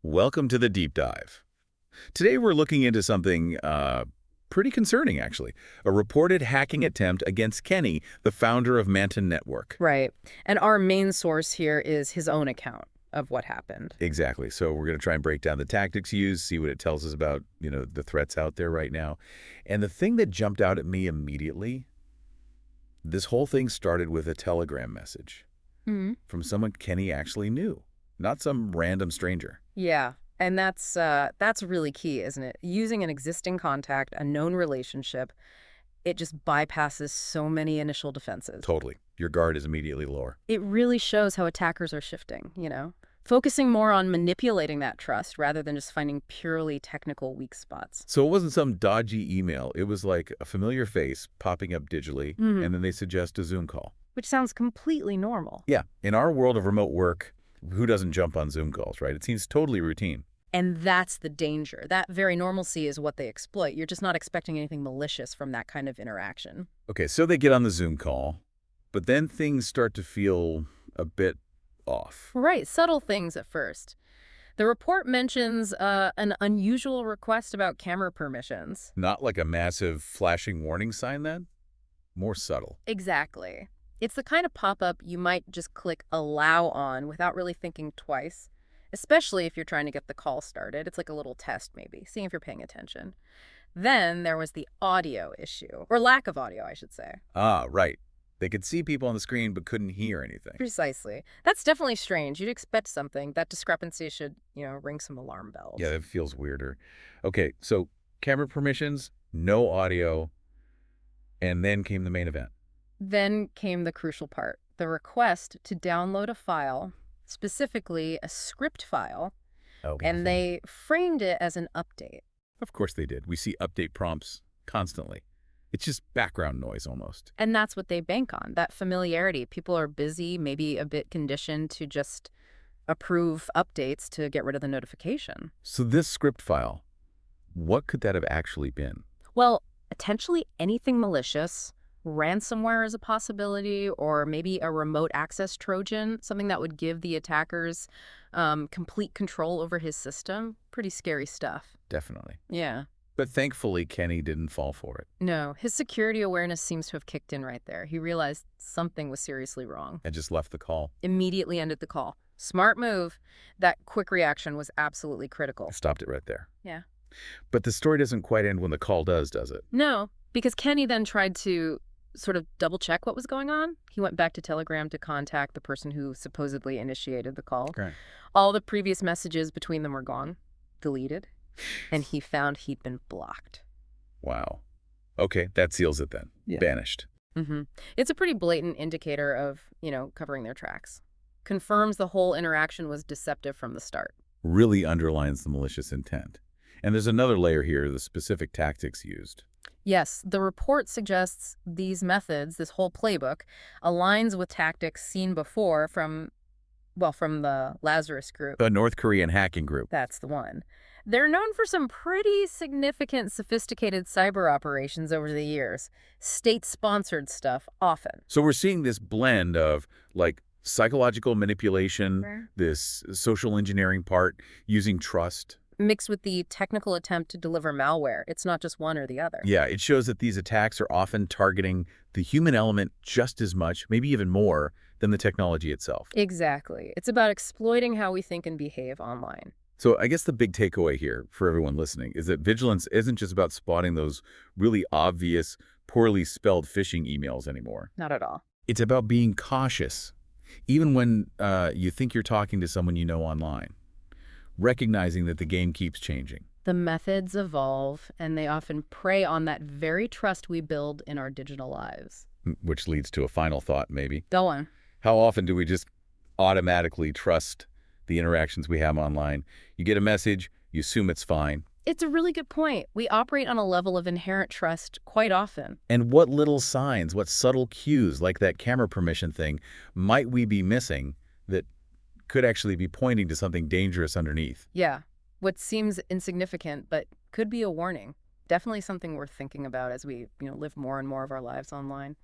Welcome to the deep dive. Today we're looking into something pretty concerning, actually. A reported hacking attempt against Kenny, the founder of Manton Network. Right. And our main source here is his own account of what happened. Exactly. So we're going to try and break down the tactics used, see what it tells us about, the threats out there right now. And the thing that jumped out at me immediately, this whole thing started with a Telegram message Hmm. from someone Kenny actually knew, not some random stranger. Yeah. And that's really key, isn't it? Using an existing contact, a known relationship, it just bypasses so many initial defenses. Totally. Your guard is immediately lower. It really shows how attackers are shifting, focusing more on manipulating that trust rather than just finding purely technical weak spots. So it wasn't some dodgy email. It was like a familiar face popping up digitally, and then they suggest a Zoom call. Which sounds completely normal. Yeah, in our world of remote work, who doesn't jump on Zoom calls, right? It seems totally routine. And that's the danger. That very normalcy is what they exploit. You're just not expecting anything malicious from that kind of interaction. Okay, so they get on the Zoom call, but then things start to feel a bit off. Right, subtle things at first. The report mentions an unusual request about camera permissions. Not like a massive flashing warning sign then? More subtle. Exactly. It's the kind of pop-up you might just click allow on without really thinking twice, especially if you're trying to get the call started. It's like a little test maybe, seeing if you're paying attention. Then there was the audio issue, or lack of audio, I should say. Ah, right. They could see people on the screen but couldn't hear anything. Precisely. That's definitely strange. You'd expect something. That discrepancy should ring some alarm bells. Yeah, that feels weirder. Okay, so camera permissions, no audio, and then came the main event. Then came the crucial part, the request to download a file, specifically a script file, Okay. and they framed it as an update. Of course they did. We see update prompts constantly. It's just background noise almost. And that's what they bank on, that familiarity. People are busy, maybe a bit conditioned to just approve updates to get rid of the notification. So this script file, what could that have actually been? Well, potentially anything malicious. Ransomware is a possibility, or maybe a remote access Trojan, something that would give the attackers complete control over his system. Pretty scary stuff. Definitely. Yeah. But thankfully, Kenny didn't fall for it No, his security awareness seems to have kicked in right there. He realized something was seriously wrong. and just left the call. Immediately ended the call. Smart move. That quick reaction was absolutely critical. Stopped it right there. Yeah. But the story doesn't quite end when the call does it? No, because Kenny then tried to sort of double check what was going on. He went back to Telegram to contact the person who supposedly initiated the call. Okay. All the previous messages between them were gone, deleted, and he found he'd been blocked. Wow. Okay, that seals it then. Yeah. Banished. It's a pretty blatant indicator of covering their tracks. Confirms the whole interaction was deceptive from the start. Really underlines the malicious intent. And there's another layer here, the specific tactics used. Yes, the report suggests these methods, this whole playbook, aligns with tactics seen before from the Lazarus group. The North Korean hacking group. That's the one. They're known for some pretty significant, sophisticated cyber operations over the years. State-sponsored stuff, often. So we're seeing this blend of, like, psychological manipulation, Right. this social engineering part, using trust. Mixed with the technical attempt to deliver malware. It's not just one or the other. Yeah, it shows that these attacks are often targeting the human element just as much, maybe even more, than the technology itself. Exactly. It's about exploiting how we think and behave online. So I guess the big takeaway here for everyone listening is that vigilance isn't just about spotting those really obvious, poorly spelled phishing emails anymore. Not at all. It's about being cautious, even when you think you're talking to someone you know online, recognizing that the game keeps changing. The methods evolve, and they often prey on that very trust we build in our digital lives. Which leads to a final thought, maybe. Go on. How often do we just automatically trust the interactions we have online? You get a message, you assume it's fine. It's a really good point. We operate on a level of inherent trust quite often. And what little signs, what subtle cues, like that camera permission thing, might we be missing that could actually be pointing to something dangerous underneath? Yeah. What seems insignificant, but could be a warning. Definitely something worth thinking about as we live more and more of our lives online.